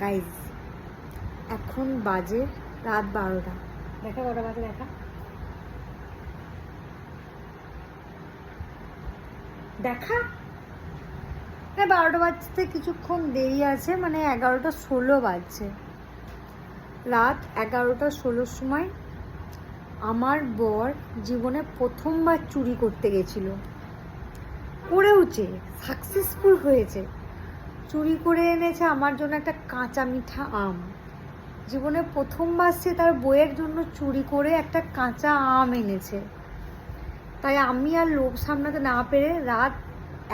Guys এখন বাজে রাত 12টা। দেখা কটা বাজে দেখা দেখা 12টা বাজতে কিছুক্ষণ দেরি আছে, মানে 11টা 16 বাজছে। রাত 11টা 16 সময় আমার বর জীবনে প্রথমবার চুরি করতে গেছিল, করেওছে, সাকসেসফুল হয়েছে। চুরি করে এনেছে আমার জন্য একটা কাঁচা মিঠা আম। জীবনে প্রথমবার সে তার বইয়ের জন্য চুরি করে একটা কাঁচা আম এনেছে। তাই আমি আর লোভ সামলাতে না পেরে রাত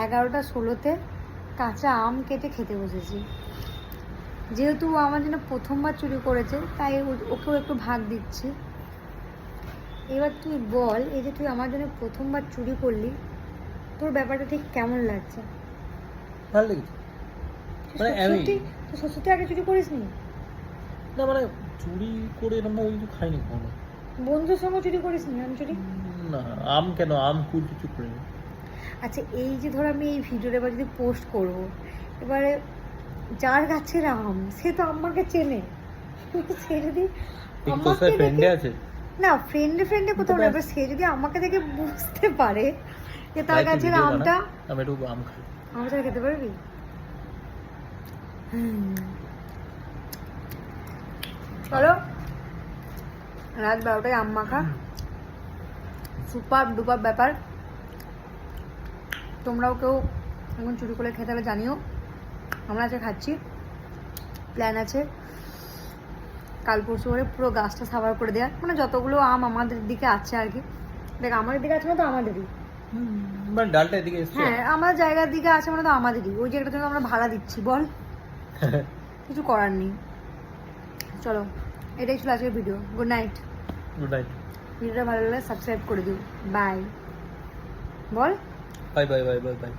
11টা 16-তে কাঁচা আম কেটে খেতে বসেছি। যেহেতু ও আমার জন্য প্রথমবার চুরি করেছে তাই ওকেও একটু ভাগ দিচ্ছি। এবার তুই বল, এই যে তুই আমার জন্য প্রথমবার চুরি করলি, তোর ব্যাপারটা ঠিক কেমন লাগছে? ভালো লেগেছে। মানে সত্যি তুই সত্যি আগে চুরি করিস নি? না মানে চুরি করে এরকম ভাবে কিছু খাইনি কখনো। বন্ধুর সঙ্গে চুরি করিস নি? আম চুরি না, আম কেন, আম কুল কিছু করিনি। আচ্ছা, এই যে ধর আমি এই ভিডিওটা এবার যদি পোস্ট করব, এবারে যার গাছের আম সে তো আমাকে চেনে, সে যদি আমাকে ফ্রেন্ডে দেখে, আছে না ফ্রেন্ডে কোথাও না, এবার সে যদি আমাকে দেখে বুঝতে পারে যে তার গাছের আমটা, আমি একটু আম খাই। আমার সাথে খেতে পারবি? চলো, রাত 12টায় আম মাখা, সুপার ডুপার ব্যাপার। তোমরাও কেউ এখন চুরি করে খেতে হবে জানিও। আমরা আজকে খাচ্ছি, প্ল্যান আছে কাল পরশু করে পুরো গাছটা সাবার করে দেওয়া, মানে যতগুলো আম আমাদের দিকে আছে আর কি। দেখ আমাদের দিকে আছে মানে তো আমাদেরই, মানে ডালটা এদিকে এসছে। হ্যাঁ আমার জায়গার দিকে আছে মানে তো আমাদেরই। ওই জায়গাটা জন্য আমরা ভাড়া দিচ্ছি, বল কিছু করার নেই। চলো, এটাই ছিল আজকের video. Good night. Good night. ভিডিওটা ভালো লাগলে সাবস্ক্রাইব করে দিও। বাই বল। Bye bye bye bye by.